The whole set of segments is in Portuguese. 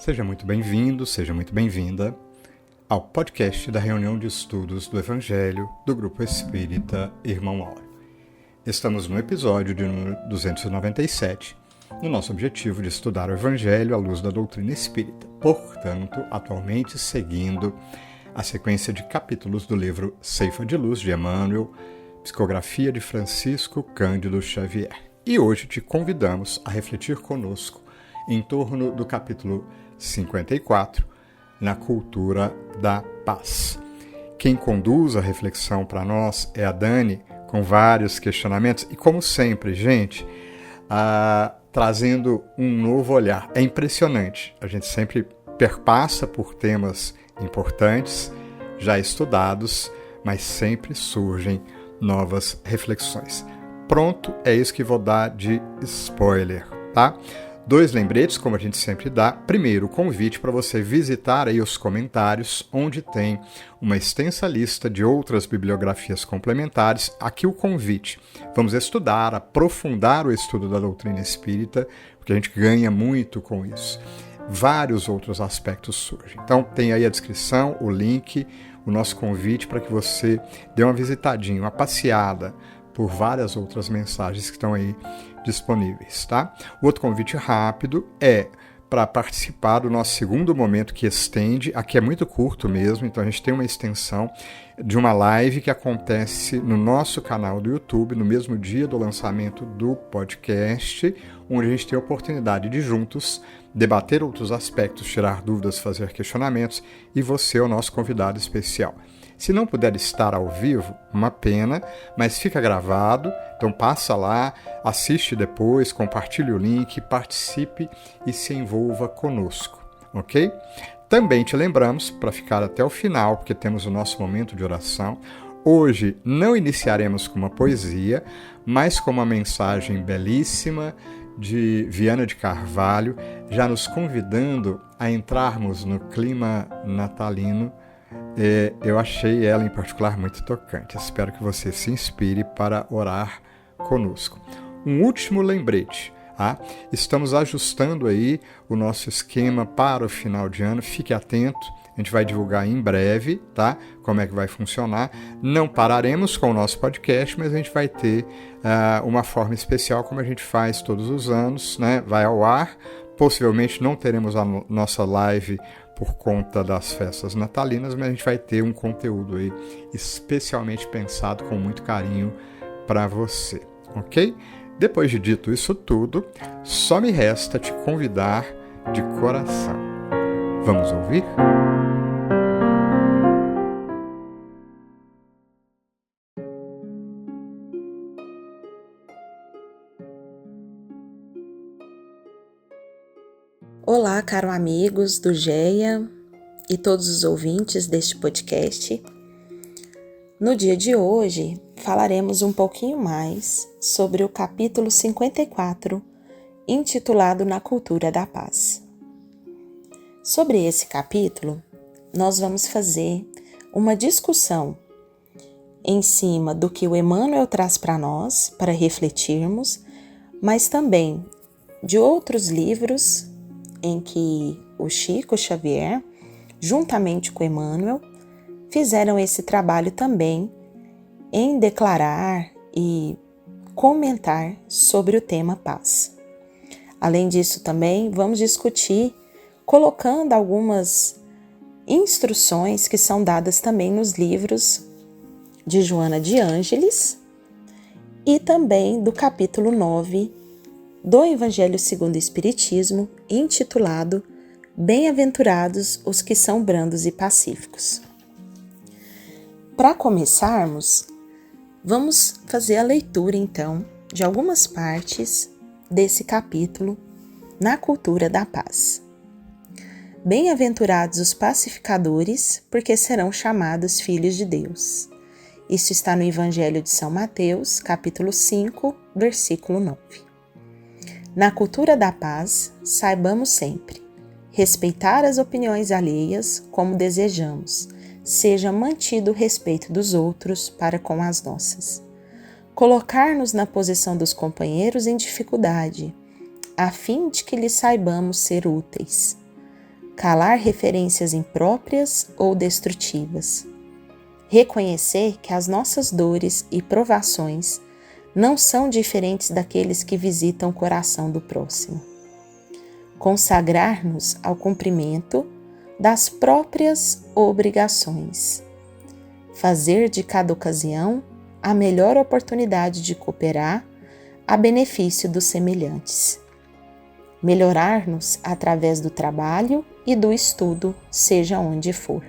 Seja muito bem-vindo, seja muito bem-vinda ao podcast da reunião de estudos do Evangelho do Grupo Espírita Irmão Áureo. Estamos no episódio de número 297, no nosso objetivo de estudar o Evangelho à luz da doutrina espírita. Portanto, atualmente seguindo a sequência de capítulos do livro Ceifa de Luz de Emmanuel, psicografia de Francisco Cândido Xavier. E hoje te convidamos a refletir conosco em torno do capítulo 54, na cultura da paz. Quem conduz a reflexão para nós é a Dani, com vários questionamentos e, como sempre, gente, trazendo um novo olhar. É impressionante, a gente sempre perpassa por temas importantes, já estudados, mas sempre surgem novas reflexões. Pronto, é isso que vou dar de spoiler, tá? 2 lembretes, como a gente sempre dá. Primeiro, o convite para você visitar aí os comentários, onde tem uma extensa lista de outras bibliografias complementares. Aqui o convite. Vamos estudar, aprofundar o estudo da doutrina espírita, porque a gente ganha muito com isso. Vários outros aspectos surgem. Então, tem aí a descrição, o link, o nosso convite para que você dê uma visitadinha, uma passeada por várias outras mensagens que estão aí disponíveis, tá? O outro convite rápido é para participar do nosso segundo momento que estende, aqui é muito curto mesmo, então a gente tem uma extensão de uma live que acontece no nosso canal do YouTube, no mesmo dia do lançamento do podcast, onde a gente tem a oportunidade de juntos debater outros aspectos, tirar dúvidas, fazer questionamentos, e você é o nosso convidado especial. Se não puder estar ao vivo, uma pena, mas fica gravado, então passa lá, assiste depois, compartilhe o link, participe e se envolva conosco, ok? Também te lembramos, para ficar até o final, porque temos o nosso momento de oração, hoje não iniciaremos com uma poesia, mas com uma mensagem belíssima de Viana de Carvalho, já nos convidando a entrarmos no clima natalino. Eu achei ela em particular muito tocante. Espero que você se inspire para orar conosco. Um último lembrete. Estamos ajustando aí o nosso esquema para o final de ano. Fique atento. A gente vai divulgar em breve, tá? Como é que vai funcionar. Não pararemos com o nosso podcast, mas a gente vai ter uma forma especial, como a gente faz todos os anos, né? Vai ao ar. Possivelmente não teremos a nossa live por conta das festas natalinas, mas a gente vai ter um conteúdo aí especialmente pensado com muito carinho para você, ok? Depois de dito isso tudo, só me resta te convidar de coração. Vamos ouvir? Olá, caro amigos do GEA e todos os ouvintes deste podcast. No dia de hoje, falaremos um pouquinho mais sobre o capítulo 54, intitulado Na Cultura da Paz. Sobre esse capítulo, nós vamos fazer uma discussão em cima do que o Emmanuel traz para nós, para refletirmos, mas também de outros livros em que o Chico Xavier, juntamente com Emmanuel, fizeram esse trabalho também em declarar e comentar sobre o tema paz. Além disso, também vamos discutir colocando algumas instruções que são dadas também nos livros de Joana de Ângeles e também do capítulo 9 do Evangelho segundo o Espiritismo, intitulado Bem-aventurados os que são brandos e pacíficos. Para começarmos, vamos fazer a leitura, então, de algumas partes desse capítulo Na Cultura da Paz. Bem-aventurados os pacificadores, porque serão chamados filhos de Deus. Isso está no Evangelho de São Mateus, capítulo 5, versículo 9. Na cultura da paz, saibamos sempre respeitar as opiniões alheias como desejamos, seja mantido o respeito dos outros para com as nossas. Colocar-nos na posição dos companheiros em dificuldade, a fim de que lhes saibamos ser úteis. calar referências impróprias ou destrutivas, reconhecer que as nossas dores e provações não são diferentes daqueles que visitam o coração do próximo, consagrar-nos ao cumprimento das próprias obrigações, fazer de cada ocasião a melhor oportunidade de cooperar a benefício dos semelhantes, melhorar-nos através do trabalho e do estudo, seja onde for,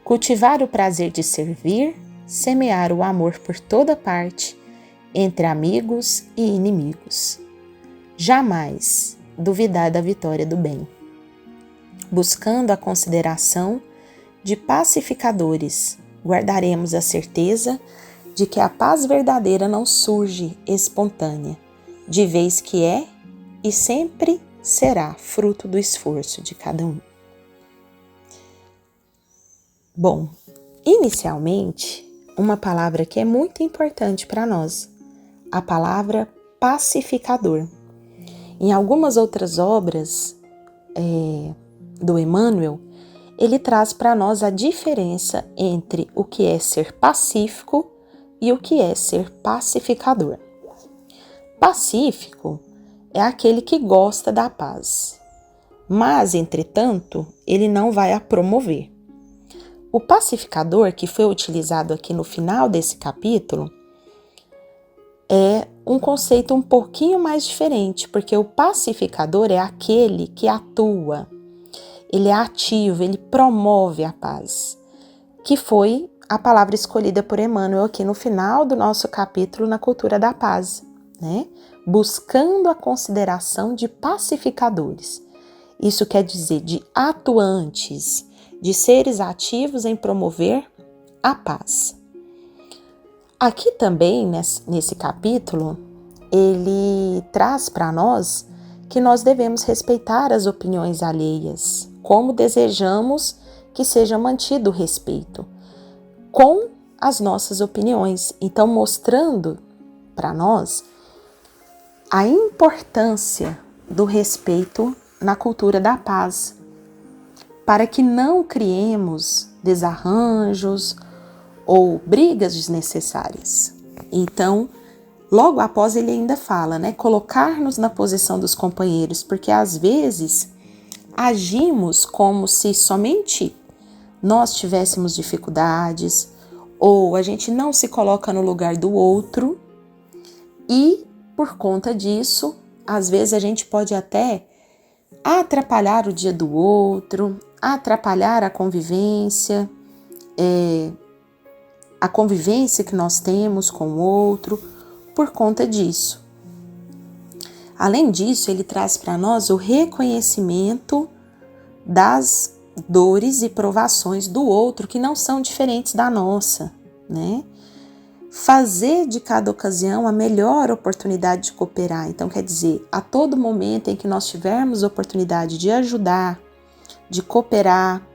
cultivar o prazer de servir, semear o amor por toda parte, entre amigos e inimigos, jamais duvidar da vitória do bem, buscando a consideração de pacificadores, guardaremos a certeza de que a paz verdadeira não surge espontânea, de vez que é e sempre será fruto do esforço de cada um. Bom, inicialmente, uma palavra que é muito importante para nós, a palavra pacificador. Em algumas outras obras do Emmanuel, ele traz para nós a diferença entre o que é ser pacífico e o que é ser pacificador. Pacífico é aquele que gosta da paz, mas, entretanto, ele não vai a promover. O pacificador, que foi utilizado aqui no final desse capítulo, é um conceito um pouquinho mais diferente, porque o pacificador é aquele que atua, ele é ativo, ele promove a paz, que foi a palavra escolhida por Emmanuel aqui no final do nosso capítulo na cultura da paz, né? Buscando a consideração de pacificadores. Isso quer dizer de atuantes, de seres ativos em promover a paz. Aqui também, nesse capítulo, ele traz para nós que nós devemos respeitar as opiniões alheias, como desejamos que seja mantido o respeito com as nossas opiniões. Então, mostrando para nós a importância do respeito na cultura da paz, para que não criemos desarranjos ou brigas desnecessárias. Então, logo após ele ainda fala, né, colocar-nos na posição dos companheiros, porque às vezes agimos como se somente nós tivéssemos dificuldades, ou a gente não se coloca no lugar do outro, e por conta disso, às vezes a gente pode até atrapalhar o dia do outro, atrapalhar a convivência que nós temos com o outro, por conta disso. Além disso, ele traz para nós o reconhecimento das dores e provações do outro que não são diferentes da nossa, né? Fazer de cada ocasião a melhor oportunidade de cooperar. Então, quer dizer, a todo momento em que nós tivermos oportunidade de ajudar, de cooperar,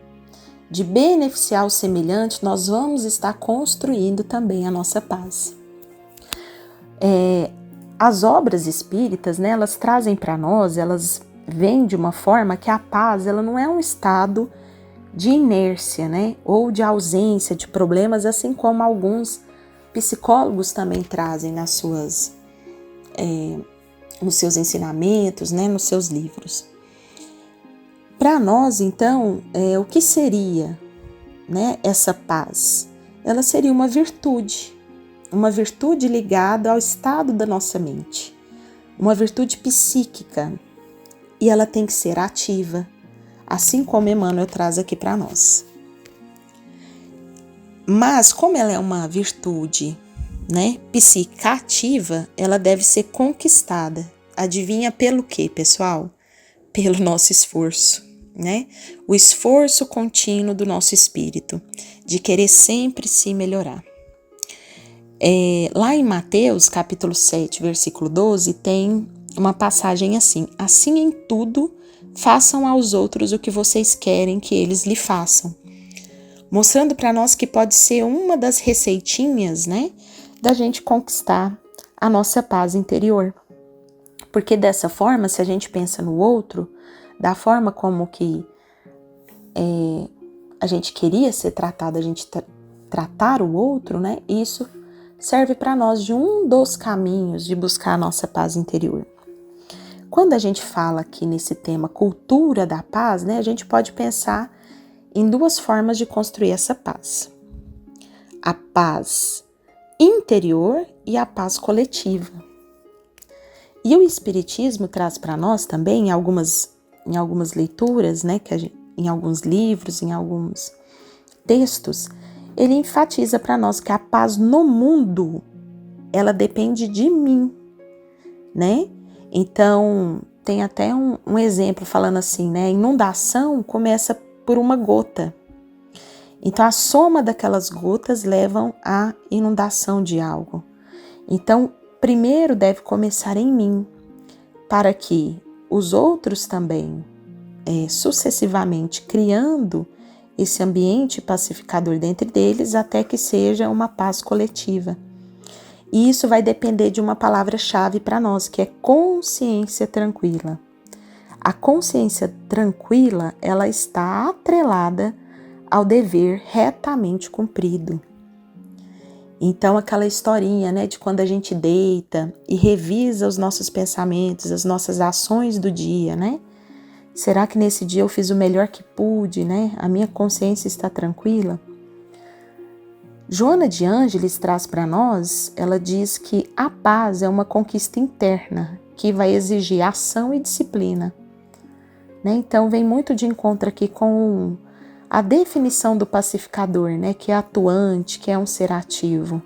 de beneficiar o semelhante, nós vamos estar construindo também a nossa paz. As obras espíritas, né, elas trazem para nós, elas vêm de uma forma que a paz, ela não é um estado de inércia, né, ou de ausência de problemas, assim como alguns psicólogos também trazem nos seus ensinamentos, né, nos seus livros. Para nós, então, o que seria, né, essa paz? Ela seria uma virtude ligada ao estado da nossa mente, uma virtude psíquica, e ela tem que ser ativa, assim como Emmanuel traz aqui para nós. Mas, como ela é uma virtude, né, psíquica ativa, ela deve ser conquistada. Adivinha pelo quê, pessoal? Pelo nosso esforço, né? O esforço contínuo do nosso espírito, de querer sempre se melhorar. Lá em Mateus, capítulo 7, versículo 12, tem uma passagem assim: assim em tudo, façam aos outros o que vocês querem que eles lhe façam. Mostrando para nós que pode ser uma das receitinhas, né, da gente conquistar a nossa paz interior. Porque dessa forma, se a gente pensa no outro, da forma como que a gente queria ser tratado, a gente tratar o outro, né? Isso serve para nós de um dos caminhos de buscar a nossa paz interior. Quando a gente fala aqui nesse tema cultura da paz, né? A gente pode pensar em duas formas de construir essa paz. A paz interior e a paz coletiva. E o Espiritismo traz para nós também, em algumas leituras, né, em alguns livros, em alguns textos, ele enfatiza para nós que a paz no mundo, ela depende de mim, né? Então, tem até um exemplo falando assim, né? A inundação começa por uma gota. Então, a soma daquelas gotas levam à inundação de algo. Então, primeiro deve começar em mim, para que os outros também, sucessivamente, criando esse ambiente pacificador dentro deles, até que seja uma paz coletiva. E isso vai depender de uma palavra-chave para nós, que é consciência tranquila. A consciência tranquila, ela está atrelada ao dever retamente cumprido. Então, aquela historinha, né, de quando a gente deita e revisa os nossos pensamentos, as nossas ações do dia, né? Será que nesse dia eu fiz o melhor que pude, né? A minha consciência está tranquila? Joana de Ângeles traz para nós, ela diz que a paz é uma conquista interna, que vai exigir ação e disciplina, né? Então, vem muito de encontro aqui com a definição do pacificador, né, que é atuante, que é um ser ativo.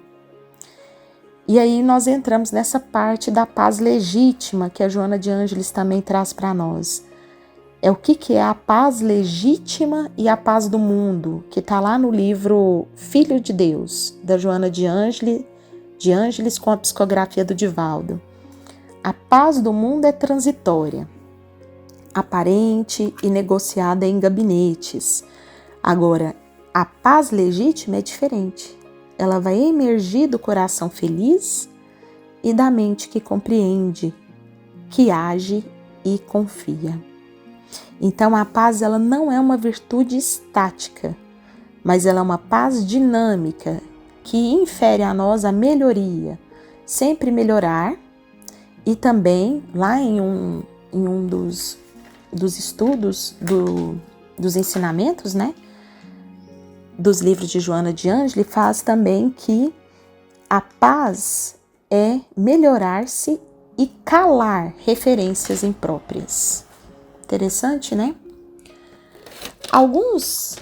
E aí nós entramos nessa parte da paz legítima que a Joana de Ângeles também traz para nós. É o que é a paz legítima e a paz do mundo, que está lá no livro Filho de Deus, da Joana de Ângeles com a psicografia do Divaldo. A paz do mundo é transitória, aparente e negociada em gabinetes. Agora, a paz legítima é diferente. Ela vai emergir do coração feliz e da mente que compreende, que age e confia. Então, a paz ela não é uma virtude estática, mas ela é uma paz dinâmica que infere a nós a melhoria, sempre melhorar. E também, lá em um dos estudos dos ensinamentos, né, dos livros de Joana de Ângeles, faz também que a paz é melhorar-se e calar referências impróprias. Interessante, né? Alguns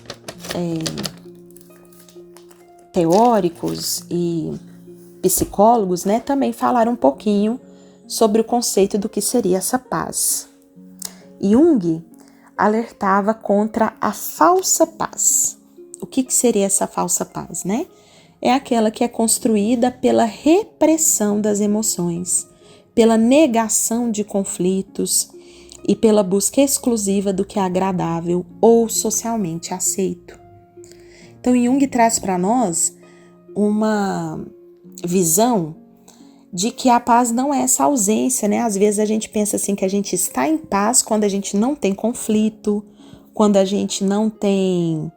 teóricos e psicólogos, né, também falaram um pouquinho sobre o conceito do que seria essa paz. Jung alertava contra a falsa paz. O que seria essa falsa paz, né? É aquela que é construída pela repressão das emoções, pela negação de conflitos e pela busca exclusiva do que é agradável ou socialmente aceito. Então, Jung traz para nós uma visão de que a paz não é essa ausência, né? Às vezes a gente pensa assim que a gente está em paz quando a gente não tem conflito, quando a gente não tem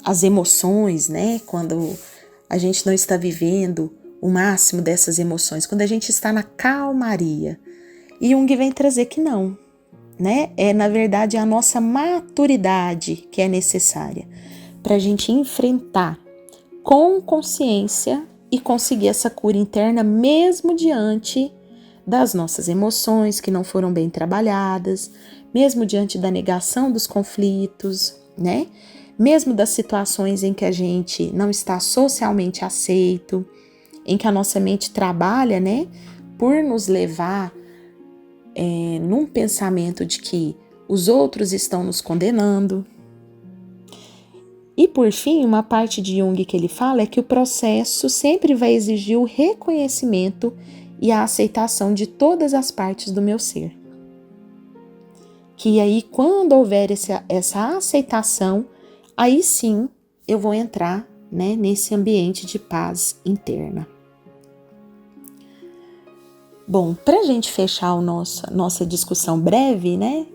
as emoções, né? Quando a gente não está vivendo o máximo dessas emoções, quando a gente está na calmaria. E Jung vem trazer que não, né? É, na verdade, a nossa maturidade que é necessária para a gente enfrentar com consciência e conseguir essa cura interna mesmo diante das nossas emoções que não foram bem trabalhadas, mesmo diante da negação dos conflitos, né? Mesmo das situações em que a gente não está socialmente aceito, em que a nossa mente trabalha, né, por nos levar num pensamento de que os outros estão nos condenando. E por fim, uma parte de Jung que ele fala é que o processo sempre vai exigir o reconhecimento e a aceitação de todas as partes do meu ser. Que aí, quando houver essa aceitação, aí sim eu vou entrar, né, nesse ambiente de paz interna. Bom, para a gente fechar a nossa discussão breve, né,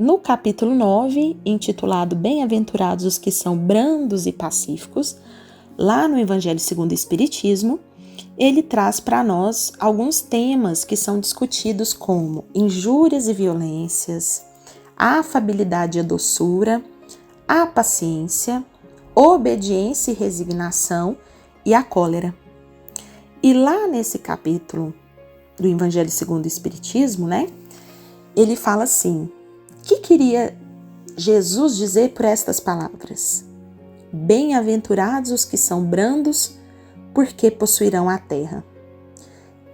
no capítulo 9, intitulado Bem-aventurados os que são brandos e pacíficos, lá no Evangelho segundo o Espiritismo, ele traz para nós alguns temas que são discutidos como injúrias e violências, a afabilidade e a doçura, a paciência, obediência e resignação e a cólera. E lá nesse capítulo do Evangelho segundo o Espiritismo, ele fala assim: o que queria Jesus dizer por estas palavras? Bem-aventurados os que são brandos, porque possuirão a terra.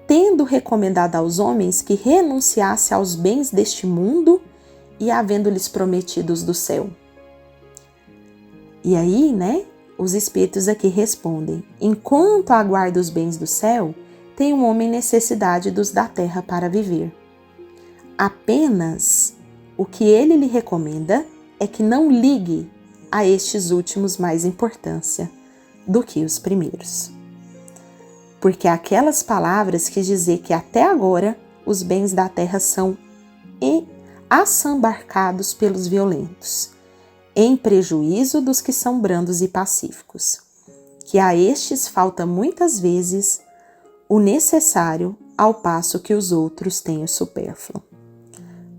Tendo recomendado aos homens que renunciasse aos bens deste mundo e havendo-lhes prometidos do céu. E aí, os espíritos aqui respondem: enquanto aguarda os bens do céu, tem o homem necessidade dos da terra para viver. Apenas o que ele lhe recomenda é que não ligue a estes últimos mais importância do que os primeiros. Porque aquelas palavras quis dizer que até agora os bens da terra são assambarcados pelos violentos, em prejuízo dos que são brandos e pacíficos, que a estes falta muitas vezes o necessário, ao passo que os outros têm o supérfluo.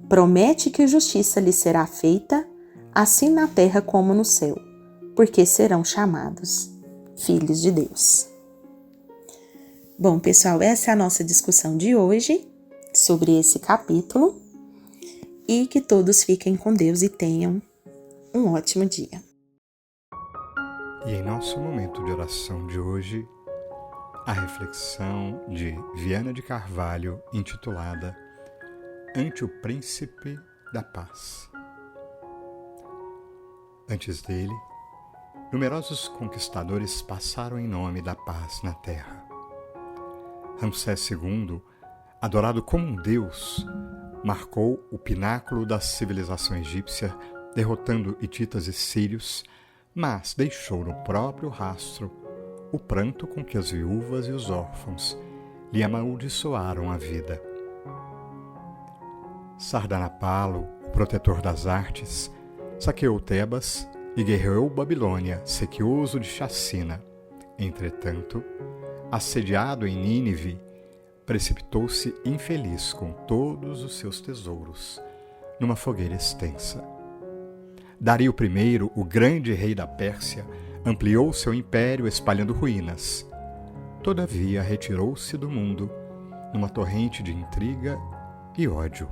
Promete que justiça lhe será feita, assim na terra como no céu, porque serão chamados filhos de Deus. Bom, pessoal, essa é a nossa discussão de hoje sobre esse capítulo, e que todos fiquem com Deus e tenham um ótimo dia. E em nosso momento de oração de hoje, a reflexão de Viana de Carvalho, intitulada Ante o Príncipe da Paz. Antes dele, numerosos conquistadores passaram em nome da paz na terra. Ramsés II, adorado como um deus, marcou o pináculo da civilização egípcia, derrotando hititas e sírios, mas deixou no próprio rastro o pranto com que as viúvas e os órfãos lhe amaldiçoaram a vida. Sardanapalo, o protetor das artes, saqueou Tebas e guerreou Babilônia, sequioso de chacina. Entretanto, assediado em Nínive, precipitou-se infeliz com todos os seus tesouros numa fogueira extensa. Dario I, o grande rei da Pérsia, ampliou seu império espalhando ruínas. Todavia, retirou-se do mundo numa torrente de intriga e ódio.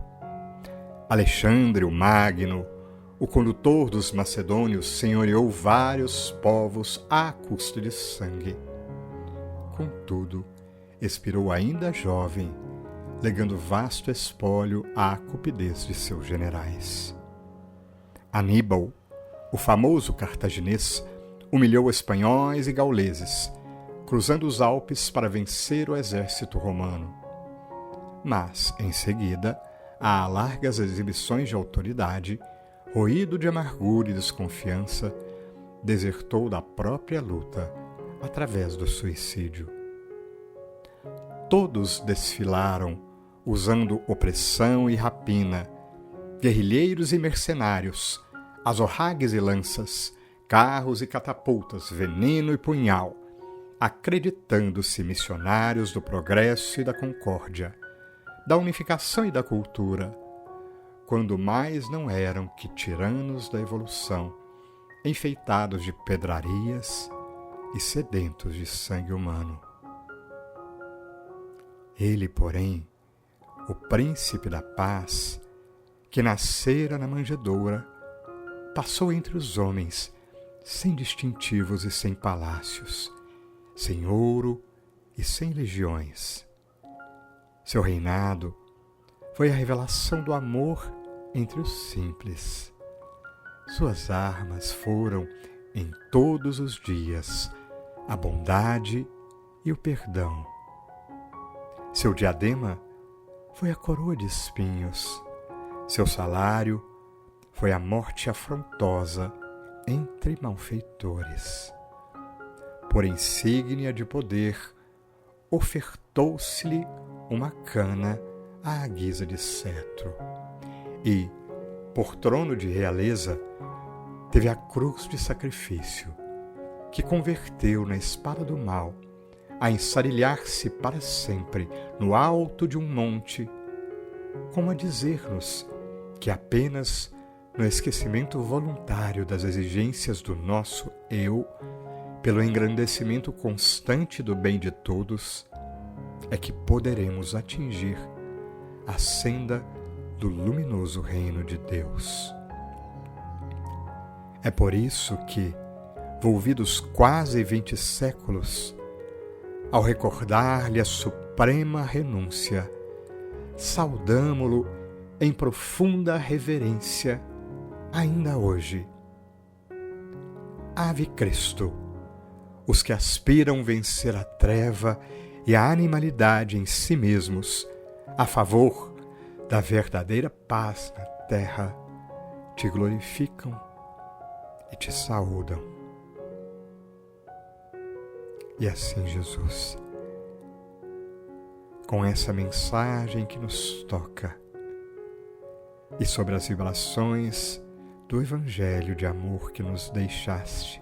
Alexandre o Magno, o condutor dos macedônios, senhoreou vários povos à custa de sangue. Contudo, expirou ainda jovem, legando vasto espólio à cupidez de seus generais. Aníbal, o famoso cartaginês, humilhou espanhóis e gauleses, cruzando os Alpes para vencer o exército romano. Mas, em seguida, a largas exibições de autoridade, roído de amargura e desconfiança, desertou da própria luta através do suicídio. Todos desfilaram, usando opressão e rapina, guerrilheiros e mercenários, azorragues e lanças, carros e catapultas, veneno e punhal, acreditando-se missionários do progresso e da concórdia, da unificação e da cultura, quando mais não eram que tiranos da evolução, enfeitados de pedrarias e sedentos de sangue humano. Ele, porém, o príncipe da paz, que nascera na manjedoura, passou entre os homens, sem distintivos e sem palácios, sem ouro e sem legiões. Seu reinado foi a revelação do amor entre os simples. Suas armas foram, em todos os dias, a bondade e o perdão. Seu diadema foi a coroa de espinhos. Seu salário foi a morte afrontosa entre malfeitores. Por insígnia de poder, ofertou-se-lhe uma cana à guisa de cetro. E, por trono de realeza, teve a cruz de sacrifício, que converteu na espada do mal, a ensarilhar-se para sempre no alto de um monte, como a dizer-nos que apenas no esquecimento voluntário das exigências do nosso eu, pelo engrandecimento constante do bem de todos, é que poderemos atingir a senda do luminoso reino de Deus. É por isso que, volvidos quase 20 séculos, ao recordar-lhe a suprema renúncia, saudamo-lo em profunda reverência ainda hoje. Ave Cristo, os que aspiram vencer a treva e a animalidade em si mesmos, a favor da verdadeira paz na terra, te glorificam e te saúdam. E assim, Jesus, com essa mensagem que nos toca e sobre as revelações do Evangelho de amor que nos deixaste,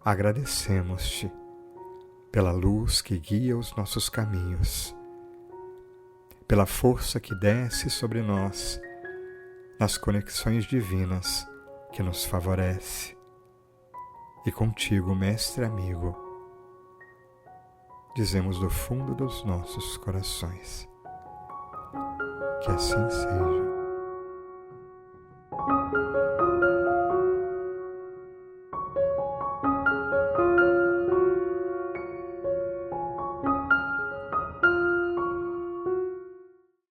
agradecemos-te pela luz que guia os nossos caminhos, pela força que desce sobre nós nas conexões divinas que nos favorece. E contigo, mestre amigo, dizemos do fundo dos nossos corações, que assim seja.